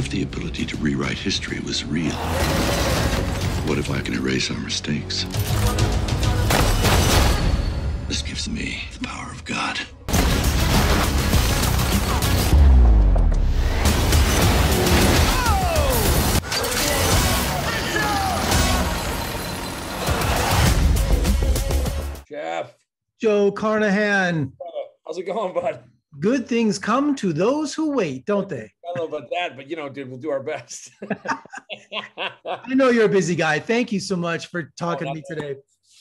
if the ability to rewrite history was real? What if I can erase our mistakes? This gives me the power of God. Jeff. Joe Carnahan. How's it going, bud? Good things come to those who wait, don't they? I don't know about that, but dude, we'll do our best. I know you're a busy guy. Thank you so much for talking to me today.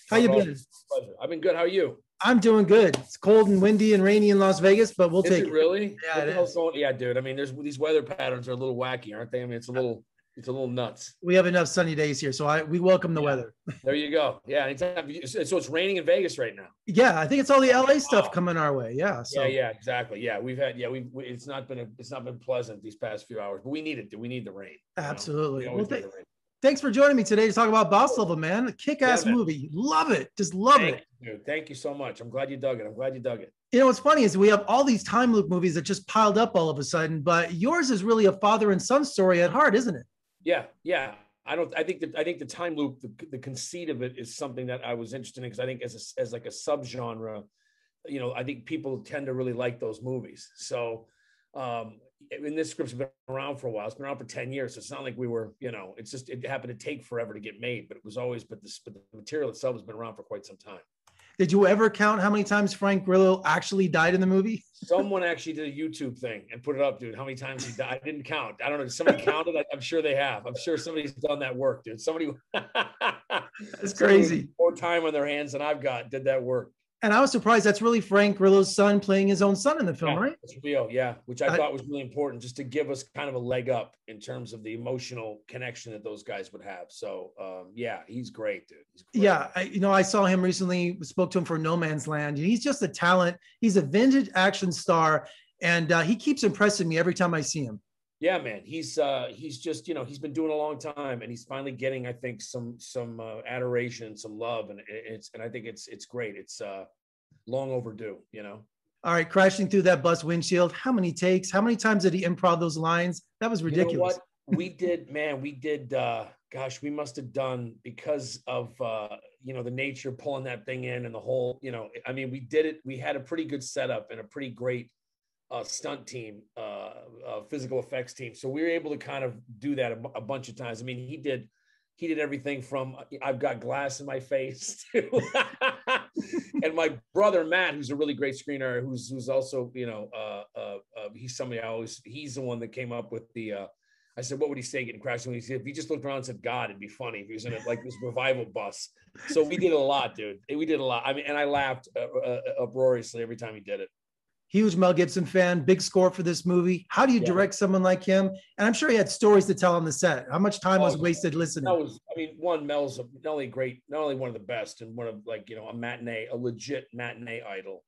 How you been? Pleasure. I've been good. How are you? I'm doing good. It's cold and windy and rainy in Las Vegas, but we'll take it. Really? Yeah, it is. Yeah, dude. I mean, there's these weather patterns are a little wacky, aren't they? I mean, it's a little nuts. We have enough sunny days here, so we welcome the weather. There you go. Yeah, anytime. So it's raining in Vegas right now. Yeah, I think it's all the LA stuff coming our way. Yeah. So. Yeah, exactly. Yeah, it's not been pleasant these past few hours, but we need it. We need the rain. Absolutely. Thanks for joining me today to talk about Boss Level, man. A kick-ass movie. Love it. Just love it. Dude, thank you so much. I'm glad you dug it. You know, what's funny is we have all these time loop movies that just piled up all of a sudden, but yours is really a father and son story at heart, isn't it? Yeah. I think the time loop, the conceit of it is something that I was interested in because I think as like a subgenre, I think people tend to really like those movies. So, and this script's been around for a while. It's been around for 10 years. So it's not like we were, it's just, it happened to take forever to get made, but the material itself has been around for quite some time. Did you ever count how many times Frank Grillo actually died in the movie? Someone actually did a YouTube thing and put it up, dude. How many times he died? I didn't count. I don't know. Did somebody counted? I'm sure they have. I'm sure somebody's done that work, dude. That's crazy. More time on their hands than I've got did that work. And I was surprised that's really Frank Grillo's son playing his own son in the film, right? It's real, yeah, which I thought was really important just to give us kind of a leg up in terms of the emotional connection that those guys would have. So, yeah, he's great, dude. He's great. Yeah, I saw him recently, spoke to him for No Man's Land. He's just a talent. He's a vintage action star, and he keeps impressing me every time I see him. Yeah, man, he's just, he's been doing a long time, and he's finally getting, I think, some adoration, some love, and I think it's great. It's long overdue, All right, crashing through that bus windshield. How many takes? How many times did he improv those lines? That was ridiculous. You know what? We did. Gosh, we must have done because of the nature of pulling that thing in and the whole. I mean, we did it. We had a pretty good setup and a pretty great stunt team, physical effects team. So we were able to kind of do that a bunch of times. I mean, he did everything from I've got glass in my face to and my brother Matt, who's a really great screenwriter, who's also he's somebody he's the one that came up with the I said, what would he say getting crashed? When he said, if he just looked around and said God, it'd be funny if he was in it like this revival bus. So we did a lot, dude. We did a lot. I mean, and I laughed uproariously every time he did it. Huge Mel Gibson fan, big score for this movie. How do you direct someone like him? And I'm sure he had stories to tell on the set. How much time was wasted listening? Mel's not only one of the best and one of a legit matinee idol,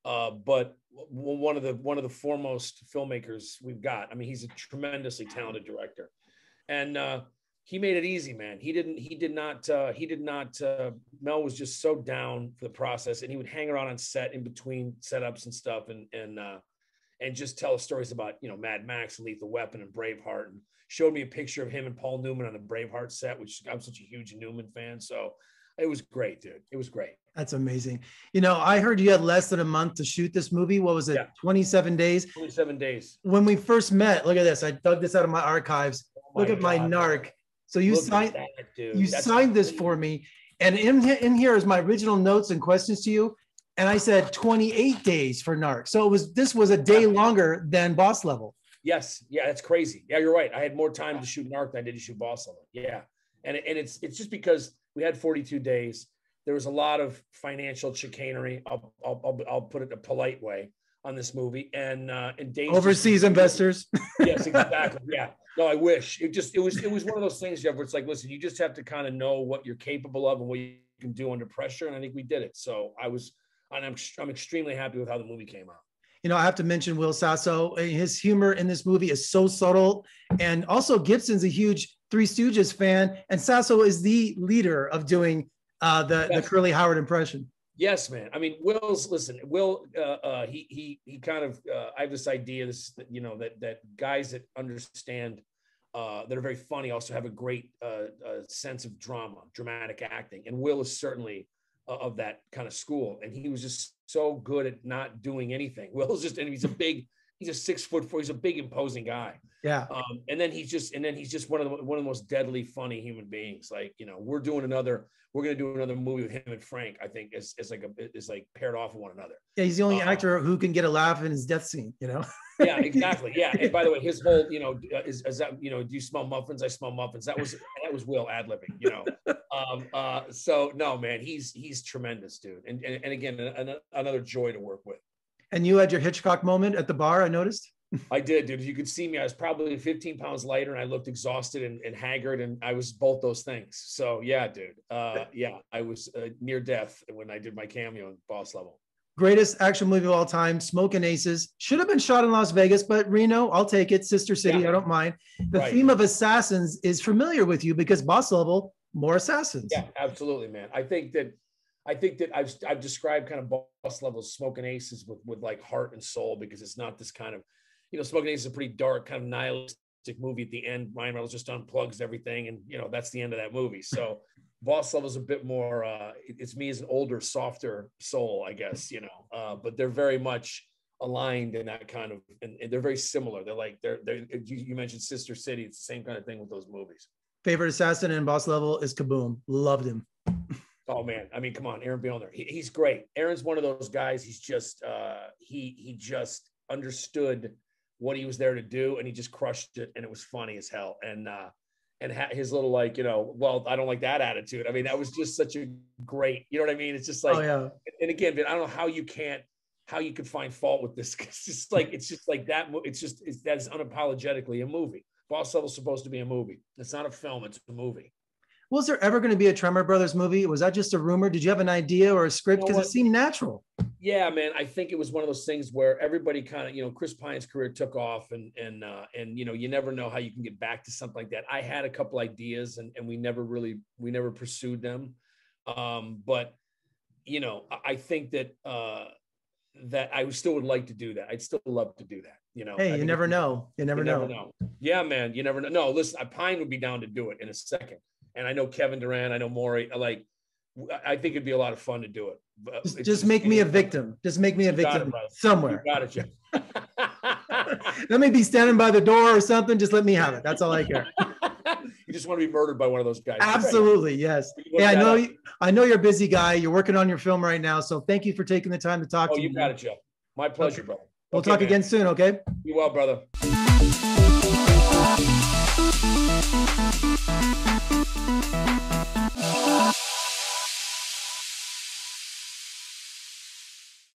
but one of the foremost filmmakers we've got. I mean, he's a tremendously talented director, and he made it easy, man. He did not. Mel was just so down for the process, and he would hang around on set in between setups and stuff, and just tell us stories about Mad Max and Lethal Weapon and Braveheart, and showed me a picture of him and Paul Newman on the Braveheart set, which I'm such a huge Newman fan. So it was great, dude. It was great. That's amazing. I heard you had less than a month to shoot this movie. What was it? Yeah. 27 days? 27 days. When we first met, look at this. I dug this out of my archives. Look at my narc. So you signed this for me. And in here is my original notes and questions to you. And I said 28 days for Narc. So this was a day longer than Boss Level. Yes. Yeah, that's crazy. Yeah, you're right. I had more time to shoot Narc than I did to shoot Boss Level. Yeah. And it's just because we had 42 days. There was a lot of financial chicanery. I'll put it a polite way on this movie. And overseas investors. Yes, exactly. Yeah. No, I wish. It was one of those things, Jeff, where it's like, listen, you just have to kind of know what you're capable of and what you can do under pressure. And I think we did it. So I'm extremely happy with how the movie came out. I have to mention Will Sasso. His humor in this movie is so subtle. And also Gibson's a huge Three Stooges fan. And Sasso is the leader of doing the Curly Howard impression. Yes, man. I mean, Will, he kind of, I have this idea, that guys that understand that are very funny also have a great sense of dramatic acting. And Will is certainly of that kind of school. And he was just so good at not doing anything. Will's just, and he's a 6'4", he's a big imposing guy. Yeah. And then he's just one of the most deadly funny human beings. Like, you know, we're going to do another movie with him and Frank, I think is like paired off with one another. Yeah. He's the only actor who can get a laugh in his death scene, you know? Yeah, exactly. Yeah. And by the way, his whole, you know, is that, you know, do you smell muffins? I smell muffins. That was Will ad-libbing, you know? So no, man, he's tremendous, dude. And again, another joy to work with. And you had your Hitchcock moment at the bar, I noticed. I did, dude. If you could see me, I was probably 15 pounds lighter and I looked exhausted and haggard, and I was both those things. So yeah, dude. Yeah, I was near death when I did my cameo in Boss Level. Greatest action movie of all time, Smoking Aces. Should have been shot in Las Vegas, but Reno, I'll take it. Sister City, yeah. I don't mind. The theme of assassins is familiar with you because Boss Level, more assassins. Yeah, absolutely, man. I think that I've described kind of Boss Level Smoking Aces with like heart and soul, because it's not this kind of, you know, Smoking Aces is a pretty dark, kind of nihilistic movie at the end. Ryan Reynolds just unplugs everything, and you know that's the end of that movie. So Boss Level is a bit more. It's me as an older, softer soul, I guess. You know, but they're very much aligned in that kind of, and they're very similar. They're like you mentioned Sister City. It's the same kind of thing with those movies. Favorite assassin in Boss Level is Kaboom. Loved him. Oh man, I mean, come on, Aaron Billner. He's great. Aaron's one of those guys. He's just he just understood what he was there to do, and he just crushed it, and it was funny as hell. And his little, like, you know, well, I don't like that attitude. I mean, that was just such a great, you know what I mean? It's just like, oh, yeah. And again, I don't know how you could find fault with this. It's just like that. That's unapologetically a movie. Boss Level's supposed to be a movie. It's not a film. It's a movie. Was there ever going to be a Tremor Brothers movie? Was that just a rumor? Did you have an idea or a script? Because it seemed natural. Yeah, man. I think it was one of those things where everybody kind of, you know, Chris Pine's career took off, and you know, you never know how you can get back to something like that. I had a couple ideas, and we never pursued them. But you know, I think that that I still would like to do that. I'd still love to do that. You know, hey, you never know. You never know. Yeah, man. You never know. No, listen, Pine would be down to do it in a second. And I know Kevin Durant, I know Maury. Like, I think it'd be a lot of fun to do it. Just make me a victim. Just make me a victim somewhere. You got it, Jeff. Let me be standing by the door or something. Just let me have it. That's all I care. You just want to be murdered by one of those guys. Absolutely, yes. Yeah, I know you're a busy guy. You're working on your film right now. So thank you for taking the time to talk to me. Oh, you got it, Jeff. My pleasure, brother. We'll talk again soon, okay? Be well, brother.